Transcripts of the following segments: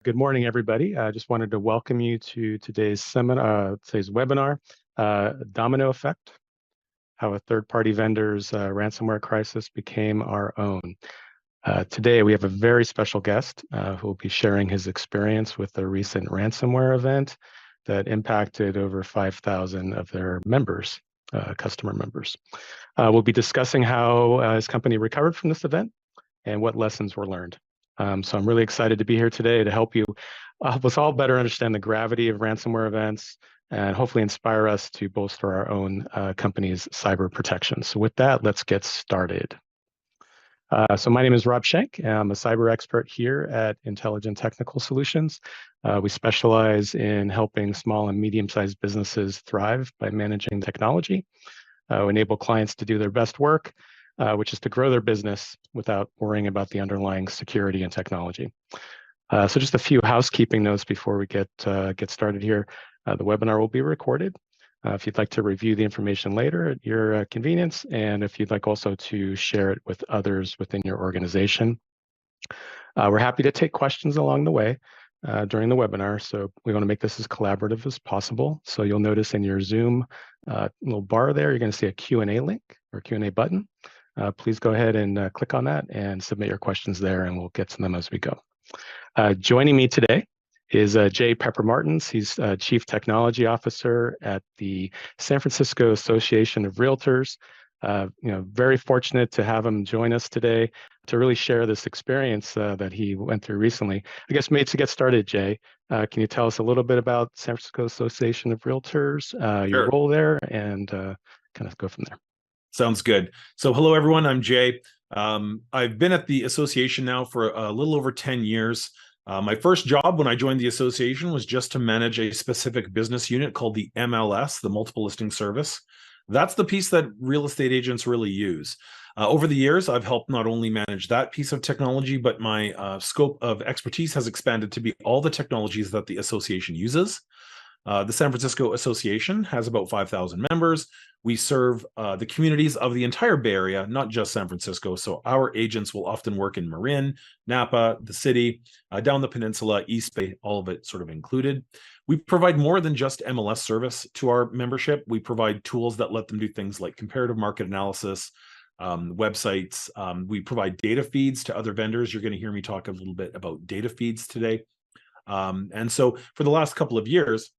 Good morning, everybody. I just wanted to welcome you to today's webinar, Domino Effect, how a third-party vendor's ransomware crisis became our own. Today, we have a very special guest who will be sharing his experience with a recent ransomware event that impacted over 5,000 of their members, customer members. We'll be discussing how his company recovered from this event and what lessons were learned. So I'm really excited to be here today to help us all better understand the gravity of ransomware events and hopefully inspire us to bolster our own company's cyber protection. So with that, let's get started. So my name is Rob Schenk. I'm a cyber expert here at Intelligent Technical Solutions. We specialize in helping small and medium-sized businesses thrive by managing technology. We enable clients to do their best work, which is to grow their business without worrying about the underlying security and technology. So just a few housekeeping notes before we get started here. The webinar will be recorded. If you'd like to review the information later at your convenience, and if you'd like also to share it with others within your organization. We're happy to take questions along the way during the webinar, so we want to make this as collaborative as possible. So you'll notice in your Zoom little bar there, you're going to see a Q&A link or Q&A button. Please go ahead and click on that and submit your questions there, and we'll get to them as we go. Joining me today is Jay Pepper-Martens. He's Chief Technology Officer at the San Francisco Association of Realtors. Very fortunate to have him join us today to really share this experience that he went through recently. I guess maybe to get started, Jay, can you tell us a little bit about San Francisco Association of Realtors, your Sure. role there, and kind of go from there? Sounds good. So hello, everyone. I'm Jay. I've been at the association now for a little over 10 years. My first job when I joined the association was just to manage a specific business unit called the MLS, the Multiple Listing Service. That's the piece that real estate agents really use. Over the years, I've helped not only manage that piece of technology, but my scope of expertise has expanded to be all the technologies that the association uses. The San Francisco Association has about 5,000 members. We serve the communities of the entire Bay Area, not just San Francisco. So our agents will often work in Marin, Napa, the city, down the peninsula, East Bay, all of it sort of included. We provide more than just MLS service to our membership. We provide tools that let them do things like comparative market analysis, websites. We provide data feeds to other vendors. You're going to hear me talk a little bit about data feeds today. And so for the last couple of years,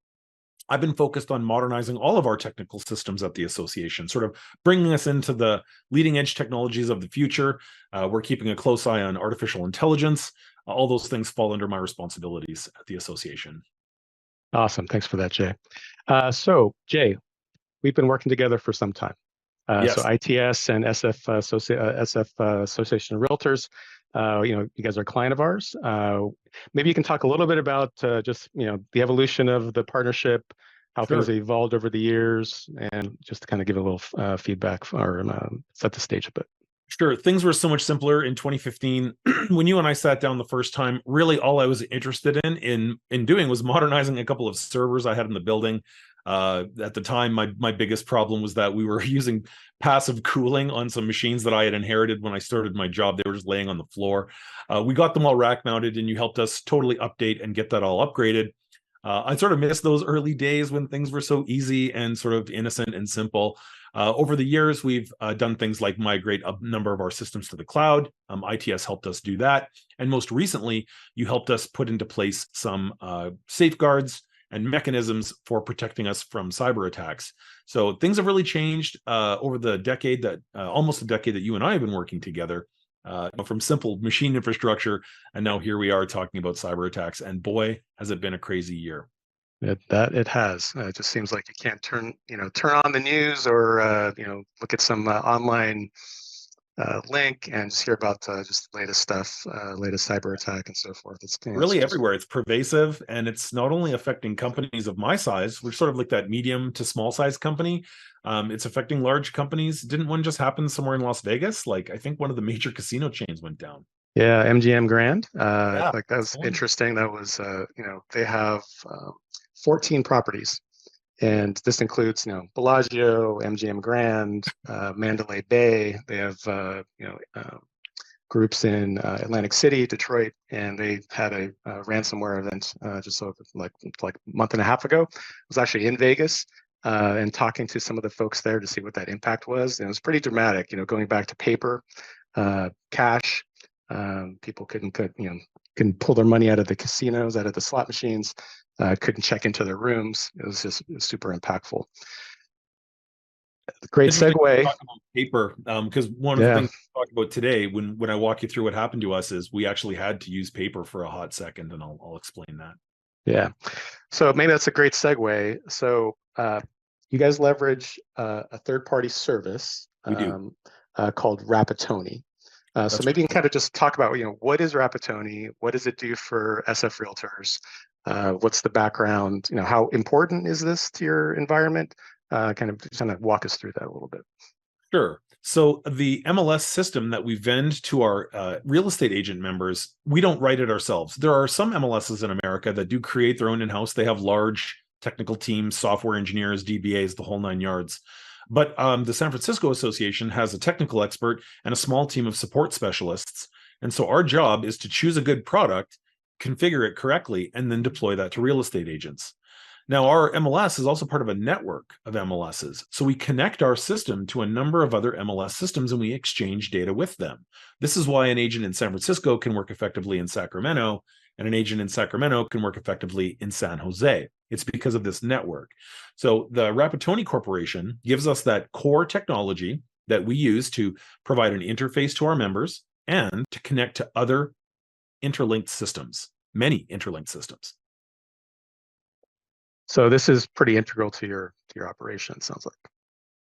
I've been focused on modernizing all of our technical systems at the association, sort of bringing us into the leading edge technologies of the future. We're keeping a close eye on artificial intelligence. All those things fall under my responsibilities at the association. Awesome. Thanks for that, Jay. So, Jay, we've been working together for some time. Yes. So ITS and Association of Realtors, you guys are a client of ours. Maybe you can talk a little bit about just the evolution of the partnership, how Sure. things have evolved over the years, and just to kind of give a little feedback or set the stage a bit. Sure. Things were so much simpler in 2015 when you and I sat down the first time. Really, all I was interested in doing was modernizing a couple of servers I had in the building. At the time, my biggest problem was that we were using passive cooling on some machines that I had inherited when I started my job. They were just laying on the floor. We got them all rack mounted, and you helped us totally update and get that all upgraded. I sort of miss those early days when things were so easy and sort of innocent and simple. Over the years, we've done things like migrate a number of our systems to the cloud. ITS helped us do that. And most recently, you helped us put into place some safeguards and mechanisms for protecting us from cyber attacks. So things have really changed over the decade almost a decade that you and I have been working together, from simple machine infrastructure. And now here we are talking about cyber attacks. And boy, has it been a crazy year. It has. It just seems like you can't turn on the news or look at some online link and just hear about just the latest stuff, latest cyber attack and so forth. It's Really everywhere. It's pervasive, and it's not only affecting companies of my size. We're sort of like that medium to small size company. It's affecting large companies. Didn't one just happen somewhere in Las Vegas? Like I think one of the major casino chains went down. Yeah, MGM Grand. Yeah, Like that was interesting. That was they have 14 properties. And this includes, Bellagio, MGM Grand, Mandalay Bay. They have, groups in Atlantic City, Detroit, and they had a ransomware event just over like a month and a half ago. I was actually in Vegas and talking to some of the folks there to see what that impact was. And it was pretty dramatic, going back to paper, cash. People couldn't pull their money out of the casinos, out of the slot machines, couldn't check into their rooms. It was super impactful. Great segue. Talk about paper, because one of the things we talked about today, when I walk you through what happened to us, is we actually had to use paper for a hot second, and I'll explain that. Yeah, so maybe that's a great segue. So you guys leverage a third-party service called Rapatoni. So maybe you can kind of just talk about, what is Rapatoni? What does it do for SF Realtors? What's the background? How important is this to your environment? Kind of walk us through that a little bit. Sure. So the MLS system that we vend to our real estate agent members, we don't write it ourselves. There are some MLSs in America that do create their own in-house. They have large technical teams, software engineers, DBAs, the whole 9 yards. But the San Francisco Association has a technical expert and a small team of support specialists. And so our job is to choose a good product, configure it correctly, and then deploy that to real estate agents. Now, our MLS is also part of a network of MLSs. So we connect our system to a number of other MLS systems and we exchange data with them. This is why an agent in San Francisco can work effectively in Sacramento, and an agent in Sacramento can work effectively in San Jose. It's because of this network. So the Rapatoni Corporation gives us that core technology that we use to provide an interface to our members and to connect to other interlinked systems, many interlinked systems. So this is pretty integral to your operation, sounds like.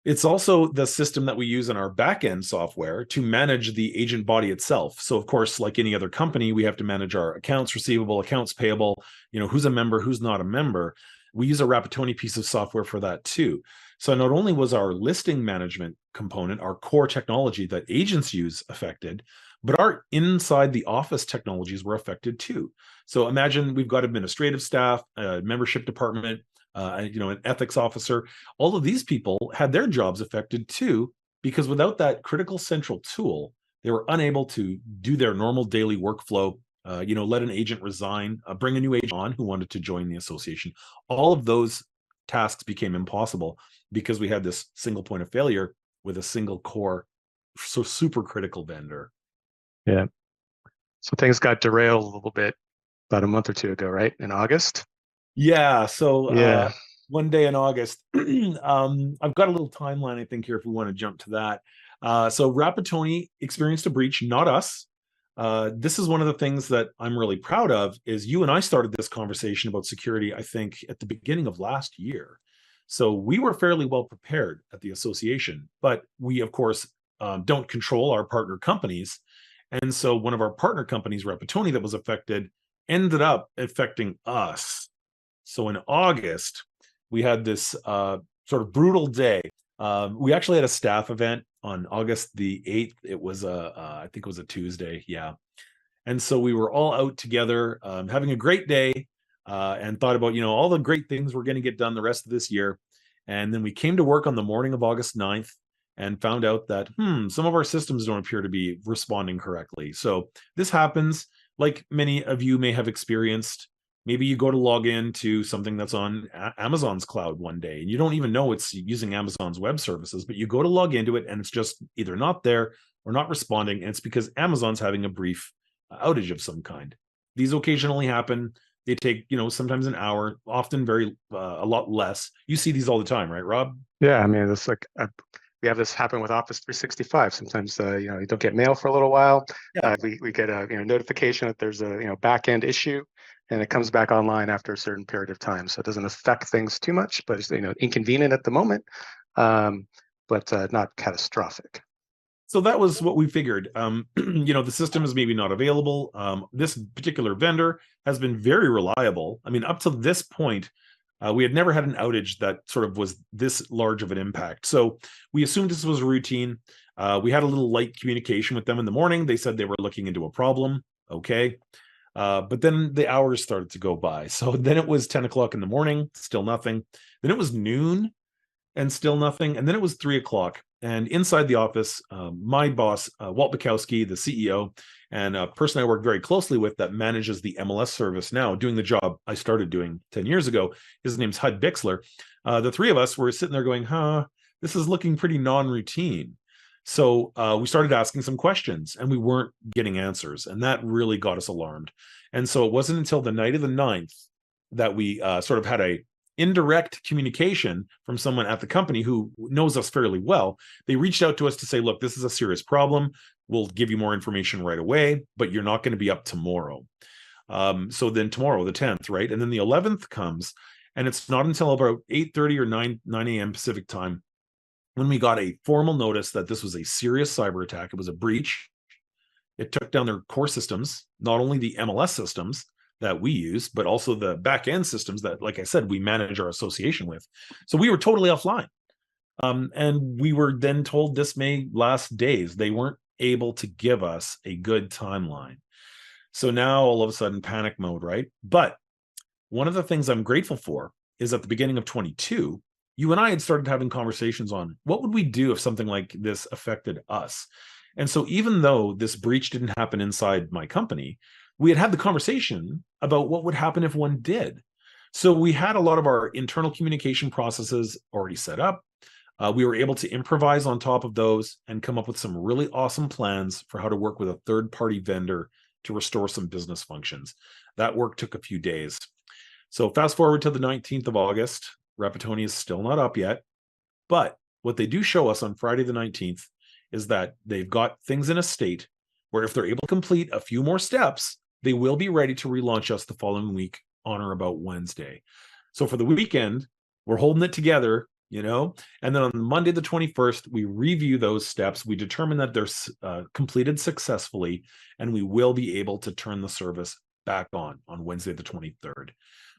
It's also the system that we use in our back-end software to manage the agent body itself. So of course, like any other company, we have to manage our accounts receivable, accounts payable, who's a member, who's not a member. We use a Rapatoni piece of software for that too. So not only was our listing management component, our core technology that agents use affected, but our inside the office technologies were affected too. So imagine we've got administrative staff, a membership department, an ethics officer. All of these people had their jobs affected too, because without that critical central tool, they were unable to do their normal daily workflow. Let an agent resign, bring a new agent on who wanted to join the association. All of those tasks became impossible because we had this single point of failure with a single core, so super critical vendor. Yeah. So things got derailed a little bit about a month or two ago, right? In August? Yeah. So one day in August, I've got a little timeline, I think, here if we want to jump to that. So Rapatoni experienced a breach, not us. This is one of the things that I'm really proud of is you and I started this conversation about security, I think, at the beginning of last year. So we were fairly well prepared at the association, but we, of course, don't control our partner companies. And so one of our partner companies, Rapatoni, that was affected, ended up affecting us. So in August, we had this sort of brutal day. We actually had a staff event on August the 8th. It was I think it was a Tuesday. Yeah. And so we were all out together, having a great day, and thought about, all the great things we're going to get done the rest of this year. And then we came to work on the morning of August 9th and found out that, some of our systems don't appear to be responding correctly. So this happens, like many of you may have experienced. Maybe you go to log in to something that's on Amazon's cloud one day, and you don't even know it's using Amazon's web services, but you go to log into it and it's just either not there or not responding. And it's because Amazon's having a brief outage of some kind. These occasionally happen. They take, sometimes an hour, often a lot less. You see these all the time, right, Rob? Yeah, I mean, it's like we have this happen with Office 365. Sometimes, you don't get mail for a little while. Yeah. We get a notification that there's a back end issue, and it comes back online after a certain period of time. So it doesn't affect things too much, but it's inconvenient at the moment, but not catastrophic. So that was what we figured. The system is maybe not available. This particular vendor has been very reliable. I mean, up to this point, we had never had an outage that sort of was this large of an impact. So we assumed this was a routine. We had a little light communication with them in the morning. They said they were looking into a problem. Okay. But then the hours started to go by. So then it was 10 o'clock in the morning, still nothing. Then it was noon and still nothing. And then it was 3 o'clock. And inside the office, my boss, Walt Bukowski, the CEO, and a person I work very closely with that manages the MLS service now, doing the job I started doing 10 years ago. His name's Hud Bixler. The three of us were sitting there going, this is looking pretty non-routine. So we started asking some questions and we weren't getting answers. And that really got us alarmed. And so it wasn't until the night of the 9th that we sort of had a indirect communication from someone at the company who knows us fairly well. They reached out to us to say, look, this is a serious problem. We'll give you more information right away, but you're not going to be up tomorrow. So then tomorrow, the 10th, right? And then the 11th comes, and it's not until about 8:30 or 9 a.m. Pacific time when we got a formal notice that this was a serious cyber attack. It was a breach. It took down their core systems, not only the MLS systems that we use, but also the back end systems that, like I said, we manage our association with. So we were totally offline. And we were then told this may last days. They weren't able to give us a good timeline. So now all of a sudden, panic mode, right? But one of the things I'm grateful for is at the beginning of 22, you and I had started having conversations on what would we do if something like this affected us? And so even though this breach didn't happen inside my company, we had the conversation about what would happen if one did. So we had a lot of our internal communication processes already set up. We were able to improvise on top of those and come up with some really awesome plans for how to work with a third-party vendor to restore some business functions. That work took a few days. So fast forward to the 19th of August, Rapatoni is still not up yet. But what they do show us on Friday the 19th is that they've got things in a state where if they're able to complete a few more steps, they will be ready to relaunch us the following week on or about Wednesday. So for the weekend, we're holding it together, and then on Monday, the 21st, we review those steps. We determine that they're completed successfully, and we will be able to turn the service back on Wednesday, the 23rd.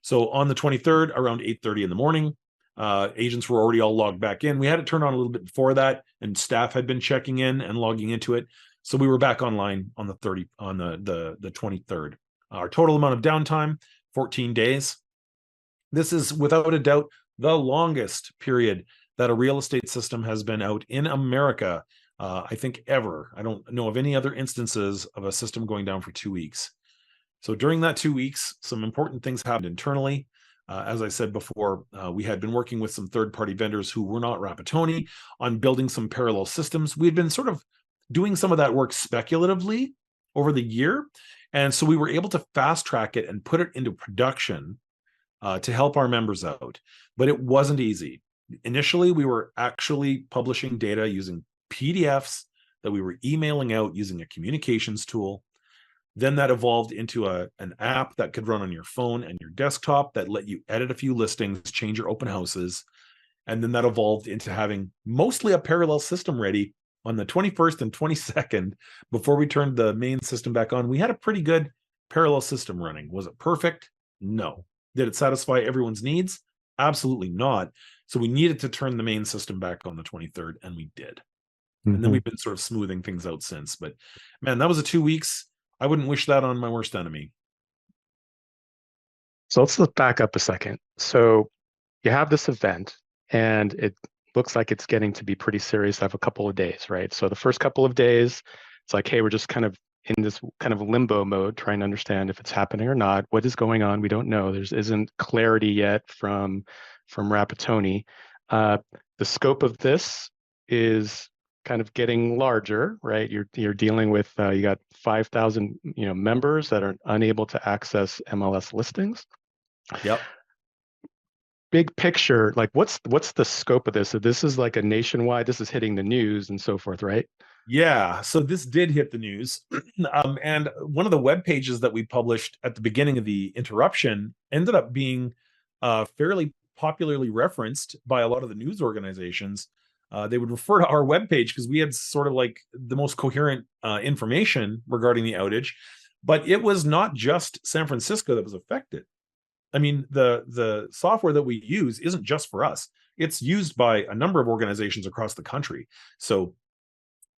So on the 23rd, around 8:30 in the morning, agents were already all logged back in. We had it turned on a little bit before that, and staff had been checking in and logging into it. So we were back online on the 23rd. Our total amount of downtime, 14 days. This is without a doubt the longest period that a real estate system has been out in America, I think ever. I don't know of any other instances of a system going down for 2 weeks. So during that 2 weeks, some important things happened internally. As I said before, we had been working with some third-party vendors who were not Rapatoni on building some parallel systems. We had been sort of doing some of that work speculatively over the year. And so we were able to fast track it and put it into production to help our members out. But it wasn't easy. Initially, we were actually publishing data using PDFs that we were emailing out using a communications tool. Then that evolved into an app that could run on your phone and your desktop that let you edit a few listings, change your open houses. And then that evolved into having mostly a parallel system ready on the 21st and 22nd before we turned the main system back on. We had a pretty good parallel system running. Was it perfect? No. Did it satisfy everyone's needs? Absolutely not. So we needed to turn the main system back on the 23rd, and we did. Mm-hmm. And then we've been sort of smoothing things out since. But man, that was a 2 weeks. I wouldn't wish that on my worst enemy. So let's look back up a second. So you have this event, and it looks like it's getting to be pretty serious. I have a couple of days, right? So the first couple of days, it's like, hey, we're just kind of in this kind of limbo mode, trying to understand if it's happening or not. What is going on? We don't know. There isn't clarity yet from Rapatoni. The scope of this is kind of getting larger, right? You're dealing with you got 5,000 members that are unable to access MLS listings. Yep. Big picture, like what's the scope of this? So this is like a nationwide. This is hitting the news and so forth, right? Yeah. So this did hit the news, and one of the web pages that we published at the beginning of the interruption ended up being fairly popularly referenced by a lot of the news organizations. They would refer to our webpage because we had sort of like the most coherent information regarding the outage. But it was not just San Francisco that was affected. I mean, the software that we use isn't just for us. It's used by a number of organizations across the country. So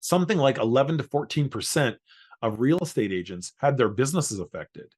something like 11 to 14% of real estate agents had their businesses affected.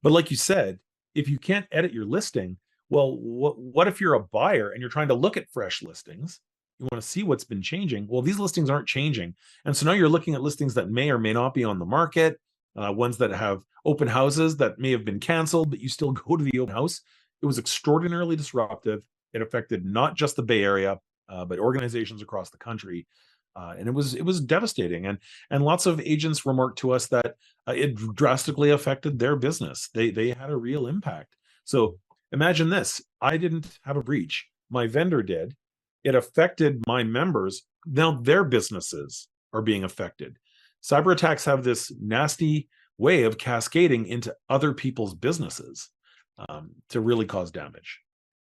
But like you said, if you can't edit your listing, well, what if you're a buyer and you're trying to look at fresh listings? You want to see what's been changing. Well, these listings aren't changing. And so now you're looking at listings that may or may not be on the market, ones that have open houses that may have been canceled, but you still go to the open house. It was extraordinarily disruptive. It affected not just the Bay Area, but organizations across the country. And it was devastating. And lots of agents remarked to us that it drastically affected their business. They had a real impact. So imagine this: I didn't have a breach, my vendor did. It affected my members. Now their businesses are being affected. Cyber attacks have this nasty way of cascading into other people's businesses to really cause damage.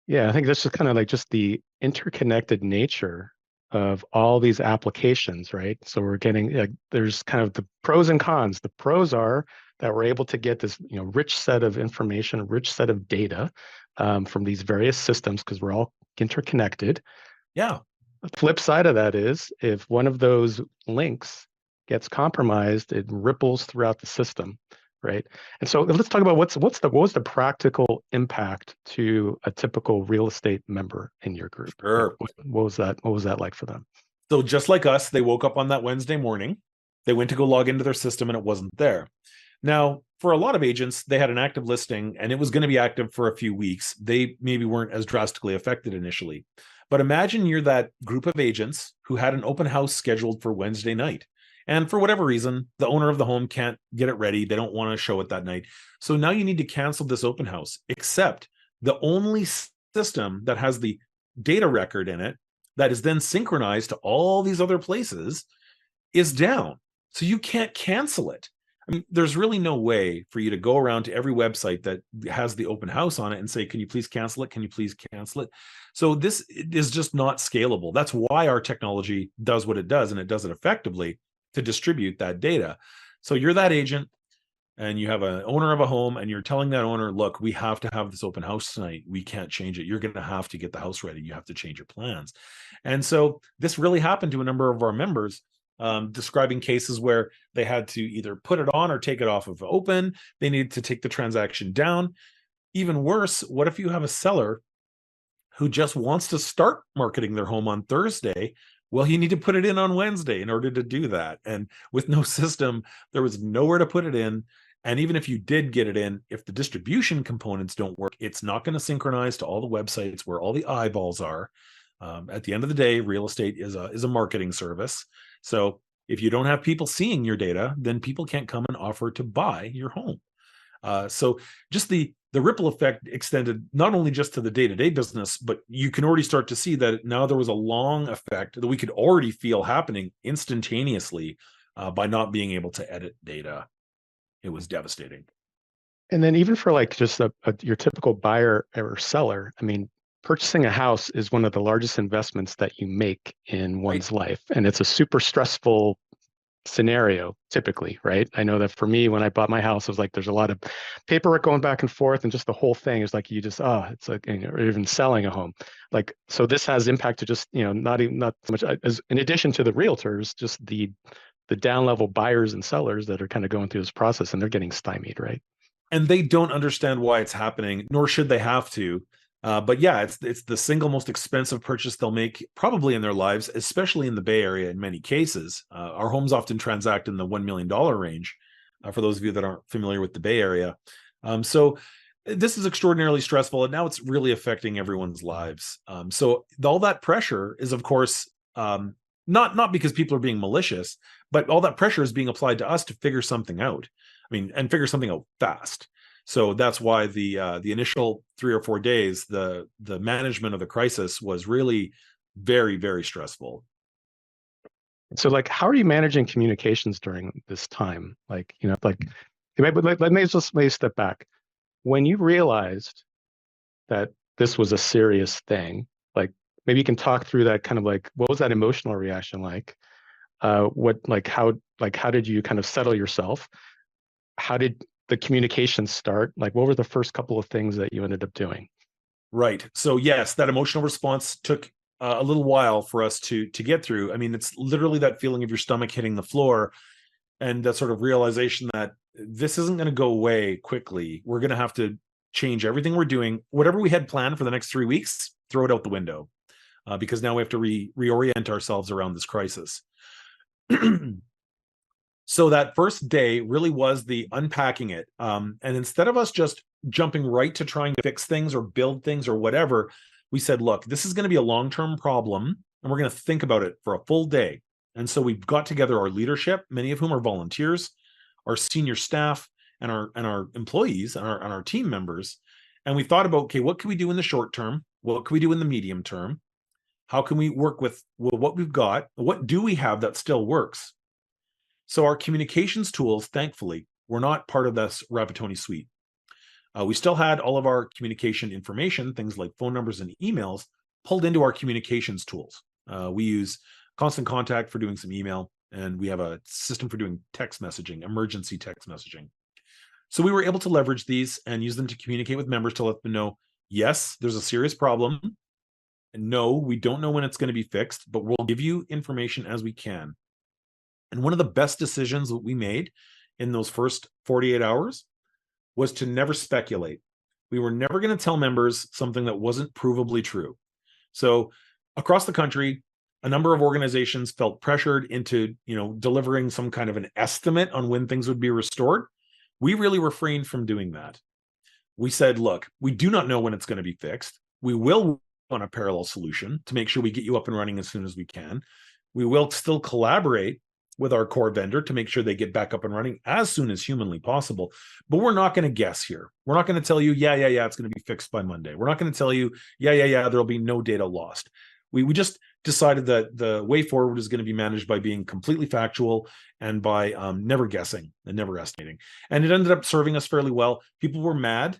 Yeah, I think that's just kind of like just the interconnected nature of all these applications, right? So we're getting like there's kind of the pros and cons. The pros are that we're able to get this, rich set of information, rich set of data from these various systems because we're all interconnected. Yeah. The flip side of that is if one of those links gets compromised, it ripples throughout the system, right? And so let's talk about what was the practical impact to a typical real estate member in your group? Like, Sure. what was that? What was that like for them? So just like us, they woke up on that Wednesday morning. They went to go log into their system and it wasn't there. Now, for a lot of agents, they had an active listing and it was going to be active for a few weeks. They maybe weren't as drastically affected initially. But imagine you're that group of agents who had an open house scheduled for Wednesday night. And for whatever reason, the owner of the home can't get it ready. They don't want to show it that night. So now you need to cancel this open house, except the only system that has the data record in it that is then synchronized to all these other places is down. So you can't cancel it. I mean, there's really no way for you to go around to every website that has the open house on it and say, can you please cancel it? Can you please cancel it? So this is just not scalable. That's why our technology does what it does, and it does it effectively to distribute that data. So you're that agent and you have an owner of a home and you're telling that owner, look, we have to have this open house tonight. We can't change it. You're going to have to get the house ready. You have to change your plans. And so this really happened to a number of our members, describing cases where they had to either put it on or take it off of open. They needed to take the transaction down. Even worse, what if you have a seller who just wants to start marketing their home on Thursday? Well, you need to put it in on Wednesday in order to do that. And with no system, there was nowhere to put it in. And even if you did get it in, if the distribution components don't work, it's not going to synchronize to all the websites where all the eyeballs are. At the end of the day, real estate is a marketing service. So if you don't have people seeing your data, then people can't come and offer to buy your home. So just the ripple effect extended not only just to the day-to-day business, but you can already start to see that now there was a long effect that we could already feel happening instantaneously by not being able to edit data. It was devastating. And then even for like just your typical buyer or seller, I mean, purchasing a house is one of the largest investments that you make in one's life. And it's a super stressful scenario typically, right? I know that for me, when I bought my house, it was like there's a lot of paperwork going back and forth, and just the whole thing is like you just it's like, or even selling a home. Like, so this has impact to just, not so much as in addition to the realtors, just the down level buyers and sellers that are kind of going through this process, and they're getting stymied, right? And they don't understand why it's happening, nor should they have to. But yeah, it's the single most expensive purchase they'll make probably in their lives, especially in the Bay Area in many cases. Our homes often transact in the $1 million range, for those of you that aren't familiar with the Bay Area. So this is extraordinarily stressful, and now it's really affecting everyone's lives. So all that pressure is, of course, not because people are being malicious, but all that pressure is being applied to us to figure something out. I mean, and figure something out fast. So that's why the initial 3 or 4 days, the management of the crisis was really very, very stressful. So like, how are you managing communications during this time? Like, let me step back. When you realized that this was a serious thing, like maybe you can talk through that kind of like, what was that emotional reaction like? How did you kind of settle yourself? How did the communication start? Like, what were the first couple of things that you ended up doing? Right. So yes, that emotional response took a little while for us to get through. I mean, it's literally that feeling of your stomach hitting the floor and that sort of realization that this isn't going to go away quickly. We're going to have to change everything we're doing. Whatever we had planned for the next 3 weeks, throw it out the window. because now we have to reorient ourselves around this crisis. So that first day really was the unpacking it. And instead of us just jumping right to trying to fix things or build things or whatever, we said, look, this is going to be a long-term problem, and we're going to think about it for a full day. And so we got together our leadership, many of whom are volunteers, our senior staff, and our employees and our team members. And we thought about, okay, what can we do in the short term? What can we do in the medium term? How can we work with what we've got? What do we have that still works? So our communications tools, thankfully, were not part of this Rapatoni suite. We still had all of our communication information, things like phone numbers and emails, pulled into our communications tools. We use Constant Contact for doing some email, and we have a system for doing text messaging, emergency text messaging. So we were able to leverage these and use them to communicate with members to let them know, yes, there's a serious problem. And no, we don't know when it's going to be fixed, but we'll give you information as we can. And one of the best decisions that we made in those first 48 hours was to never speculate. We were never going to tell members something that wasn't provably true. So across the country, a number of organizations felt pressured into, delivering some kind of an estimate on when things would be restored. We really refrained from doing that. We said, look, we do not know when it's going to be fixed. We will work on a parallel solution to make sure we get you up and running as soon as we can. We will still collaborate with our core vendor to make sure they get back up and running as soon as humanly possible. But we're not going to guess here. We're not going to tell you, yeah, it's going to be fixed by Monday. We're not going to tell you, yeah, there'll be no data lost. We just decided that the way forward is going to be managed by being completely factual and by never guessing and never estimating. And it ended up serving us fairly well. People were mad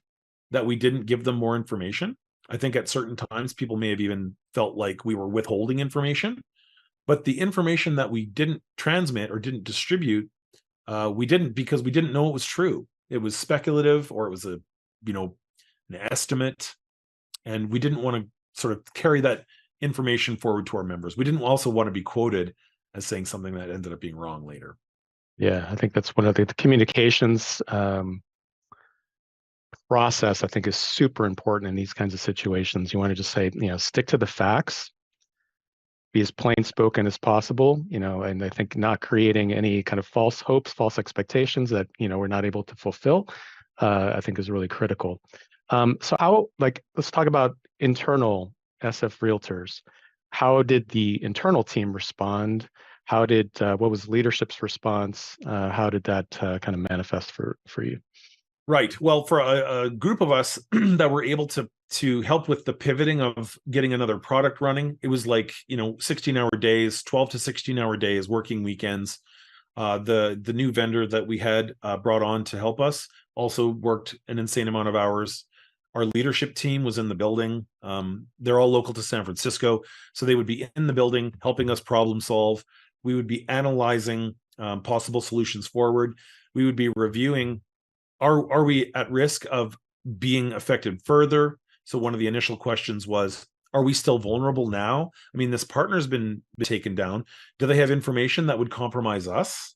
that we didn't give them more information. I think at certain times, people may have even felt like we were withholding information. But the information that we didn't transmit or didn't distribute, we didn't because we didn't know it was true. It was speculative, or it was an estimate, and we didn't want to sort of carry that information forward to our members. We didn't also want to be quoted as saying something that ended up being wrong later. Yeah, I think that's one of the communications process, I think, is super important in these kinds of situations. You want to just say, stick to the facts, be as plain spoken as possible, and I think not creating any kind of false hopes, false expectations that, we're not able to fulfill, I think is really critical. So let's talk about internal SF Realtors. How did the internal team respond? What was leadership's response? How did that kind of manifest for you? Right. Well, for a group of us that were able to help with the pivoting of getting another product running, it was like 16-hour days, 12 to 16-hour days, working weekends. The new vendor that we had brought on to help us also worked an insane amount of hours. Our leadership team was in the building. They're all local to San Francisco, so they would be in the building helping us problem solve. We would be analyzing possible solutions forward. We would be reviewing. Are we at risk of being affected further? So one of the initial questions was, are we still vulnerable now? I mean, this partner's been taken down. Do they have information that would compromise us?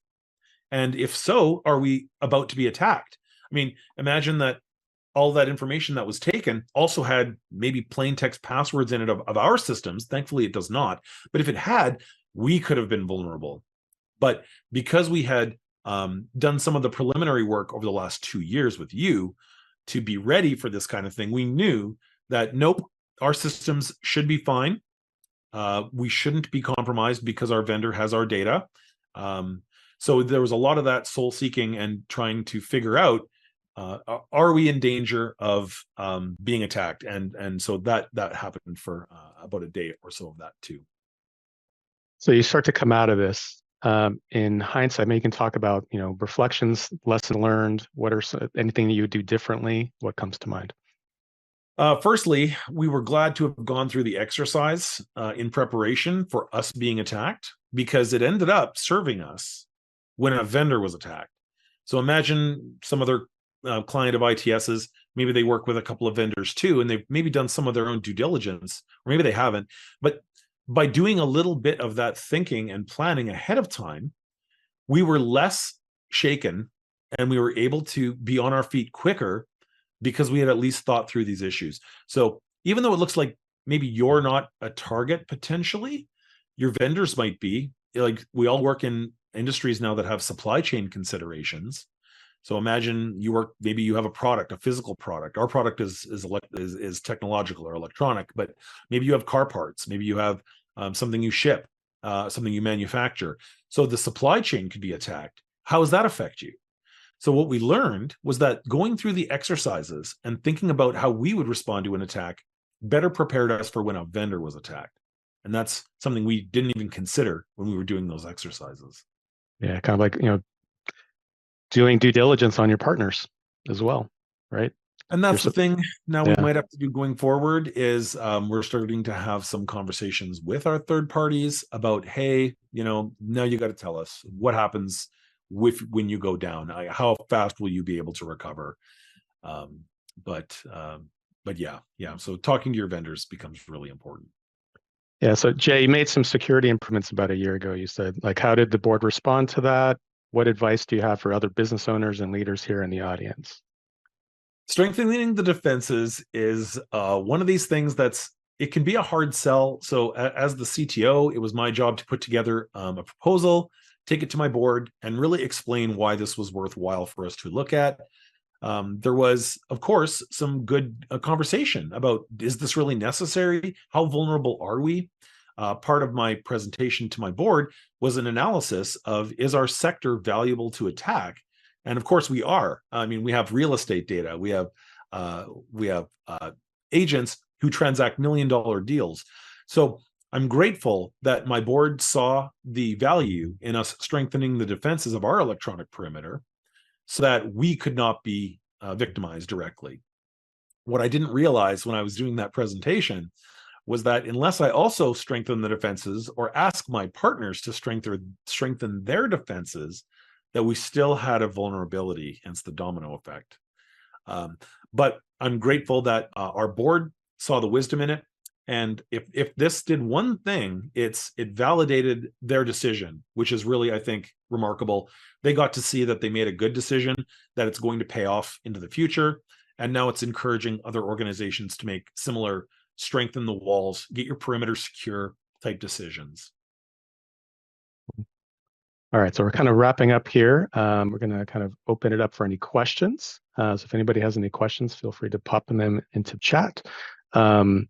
And if so, are we about to be attacked? I mean, imagine that all that information that was taken also had maybe plain text passwords in it of our systems. Thankfully, it does not. But if it had, we could have been vulnerable. But because we had done some of the preliminary work over the last 2 years with you to be ready for this kind of thing, we knew that, nope, our systems should be fine. We shouldn't be compromised because our vendor has our data. So there was a lot of that soul seeking and trying to figure out, are we in danger of being attacked? And so that happened for about a day or so of that too. So you start to come out of this. In hindsight, maybe you can talk about, reflections, lesson learned. What are anything that you would do differently? What comes to mind? Firstly, we were glad to have gone through the exercise in preparation for us being attacked, because it ended up serving us when a vendor was attacked. So imagine some other client of ITS's, maybe they work with a couple of vendors too, and they've maybe done some of their own due diligence, or maybe they haven't. But by doing a little bit of that thinking and planning ahead of time, we were less shaken and we were able to be on our feet quicker because we had at least thought through these issues. So even though it looks like maybe you're not a target potentially. Your vendors might be. Like, we all work in industries now that have supply chain considerations. So imagine maybe you have a product, a physical product. Our product is technological or electronic, but maybe you have car parts, maybe you have something you ship, something you manufacture. So the supply chain could be attacked. How does that affect you? So what we learned was that going through the exercises and thinking about how we would respond to an attack better prepared us for when a vendor was attacked. And that's something we didn't even consider when we were doing those exercises. Yeah, kind of like, doing due diligence on your partners as well, right? And that's the thing now we Yeah. might have to do going forward is we're starting to have some conversations with our third parties about, hey, now you got to tell us what happens when you go down. How fast will you be able to recover? But yeah. So talking to your vendors becomes really important. Yeah. So Jay, you made some security improvements about a year ago. You said, like, how did the board respond to that? What advice do you have for other business owners and leaders here in the audience? Strengthening the defenses is one of these things it can be a hard sell. So as the CTO, it was my job to put together a proposal, take it to my board, and really explain why this was worthwhile for us to look at. There was, of course, some good conversation about, is this really necessary? How vulnerable are we? Part of my presentation to my board was an analysis of, is our sector valuable to attack? And of course we are. I mean, we have real estate data. We have agents who transact $1 million deals. So I'm grateful that my board saw the value in us strengthening the defenses of our electronic perimeter so that we could not be victimized directly. What I didn't realize when I was doing that presentation was that unless I also strengthen the defenses or ask my partners to strengthen their defenses, that we still had a vulnerability, hence the domino effect. But I'm grateful that our board saw the wisdom in it. And if this did one thing, it validated their decision, which is really, I think, remarkable. They got to see that they made a good decision, that it's going to pay off into the future. And now it's encouraging other organizations to make similar strengthen the walls, get your perimeter secure type decisions. All right, so we're kind of wrapping up here. We're going to kind of open it up for any questions. So if anybody has any questions, feel free to pop them into chat. And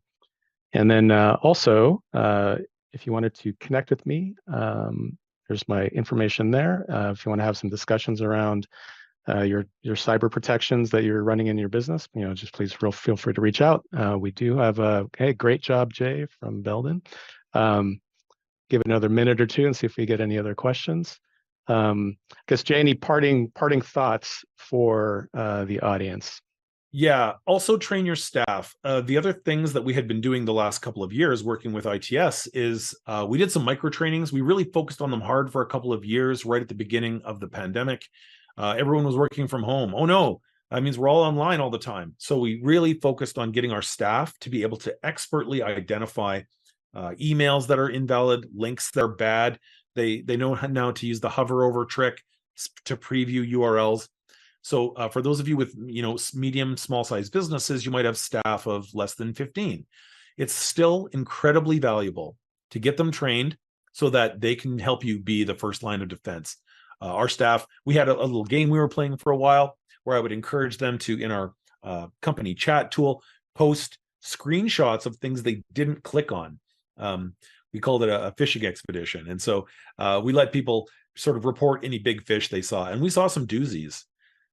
then also, if you wanted to connect with me, there's my information there. If you want to have some discussions around your cyber protections that you're running in your business, just please feel free to reach out. We do have hey, great job, Jay from Belden. Give it another minute or two and see if we get any other questions. Guess Jay, any parting thoughts for the audience? Yeah, also train your staff. The other things that we had been doing the last couple of years working with ITS is we did some micro trainings. We really focused on them hard for a couple of years right at the beginning of the pandemic. Everyone was working from home. Oh no, that means we're all online all the time. So we really focused on getting our staff to be able to expertly identify emails that are invalid, links that are bad. They know now to use the hover over trick to preview URLs. So for those of you with medium, small size businesses, you might have staff of less than 15. It's still incredibly valuable to get them trained so that they can help you be the first line of defense. Our staff, we had a little game we were playing for a while where I would encourage them to, in our company chat tool, post screenshots of things they didn't click on. We called it a fishing expedition. And so we let people sort of report any big fish they saw. And we saw some doozies.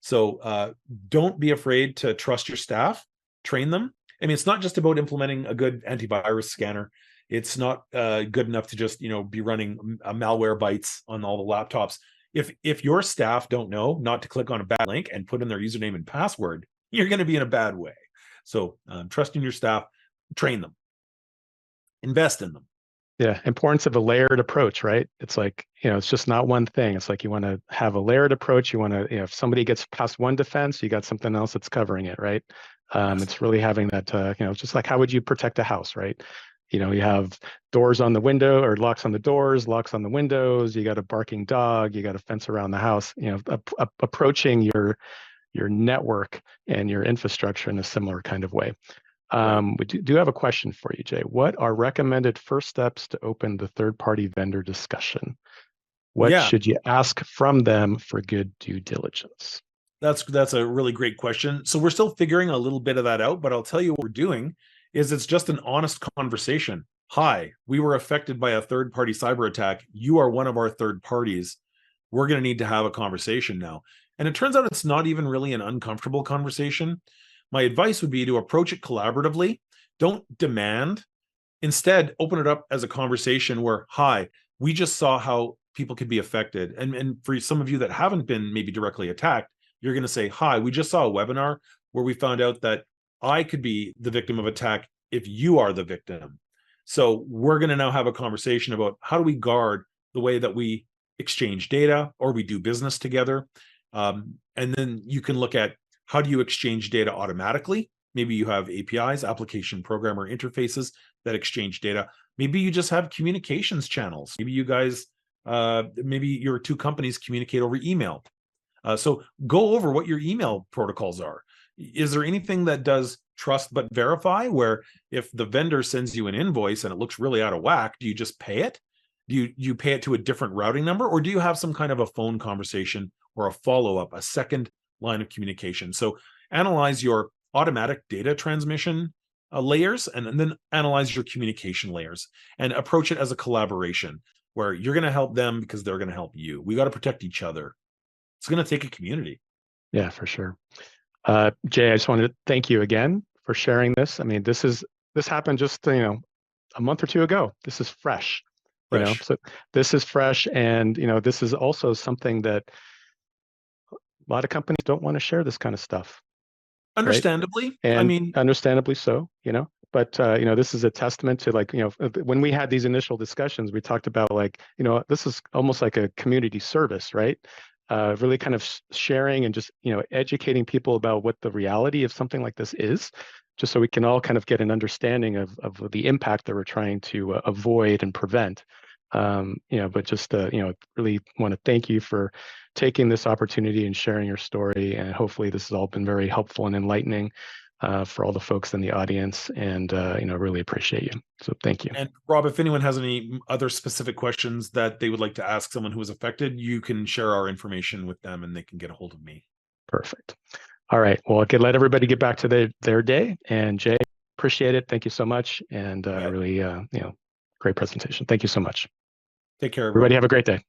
So don't be afraid to trust your staff, train them. I mean, it's not just about implementing a good antivirus scanner. It's not good enough to just, be running malware bytes on all the laptops. If your staff don't know not to click on a bad link and put in their username and password, you're going to be in a bad way. So trusting your staff, train them, invest in them. Yeah, importance of a layered approach, right? It's like, it's just not one thing. It's like you want to have a layered approach. You want to, if somebody gets past one defense, you got something else that's covering it, right? Yes. It's really having that, just like how would you protect a house, right? You have doors on the window or locks on the doors, locks on the windows. You got a barking dog. You got a fence around the house. Approaching your network and your infrastructure in a similar kind of way. Right. We do have a question for you, Jay. What are recommended first steps to open the third-party vendor discussion? What Yeah, should you ask from them for good due diligence? that's a really great question. So we're still figuring a little bit of that out, but I'll tell you what we're doing is it's just an honest conversation. Hi, we were affected by a third-party cyber attack. You are one of our third parties. We're going to need to have a conversation now. And it turns out it's not even really an uncomfortable conversation. My advice would be to approach it collaboratively. Don't demand. Instead, open it up as a conversation where, hi, we just saw how people could be affected. And for some of you that haven't been maybe directly attacked, you're going to say, hi, we just saw a webinar where we found out that I could be the victim of attack if you are the victim. So we're going to now have a conversation about how do we guard the way that we exchange data or we do business together. And then you can look at how do you exchange data automatically. Maybe you have APIs, application programmer interfaces that exchange data. Maybe you just have communications channels. Maybe you guys, maybe your two companies communicate over email. So go over what your email protocols are. Is there anything that does trust but verify, where if the vendor sends you an invoice and it looks really out of whack, do you just pay it? Do you pay it to a different routing number, or do you have some kind of a phone conversation or a follow-up, a second line of communication? So analyze your automatic data transmission layers, and then analyze your communication layers and approach it as a collaboration where you're going to help them because they're going to help you. We got to protect each other. It's going to take a community. Yeah, for sure. Jay, I just wanted to thank you again for sharing this. I mean, this happened just a month or two ago. This is fresh, Fresh. so this is fresh, and this is also something that a lot of companies don't want to share this kind of stuff, right? Understandably. I And mean, understandably so, but this is a testament to, like, when we had these initial discussions, we talked about, like, this is almost like a community service, right? Really kind of sharing and just educating people about what the reality of something like this is, just so we can all kind of get an understanding of the impact that we're trying to avoid and prevent. But just really want to thank you for taking this opportunity and sharing your story, and hopefully this has all been very helpful and enlightening for all the folks in the audience, and really appreciate you. So thank you. and Rob, if anyone has any other specific questions that they would like to ask someone who was affected, you can share our information with them and they can get a hold of me. Perfect. All right. Well, I could let everybody get back to their day. And Jay, appreciate it. Thank you so much. And really, great presentation. Thank you so much. Take care, Everybody everyone. have a great day.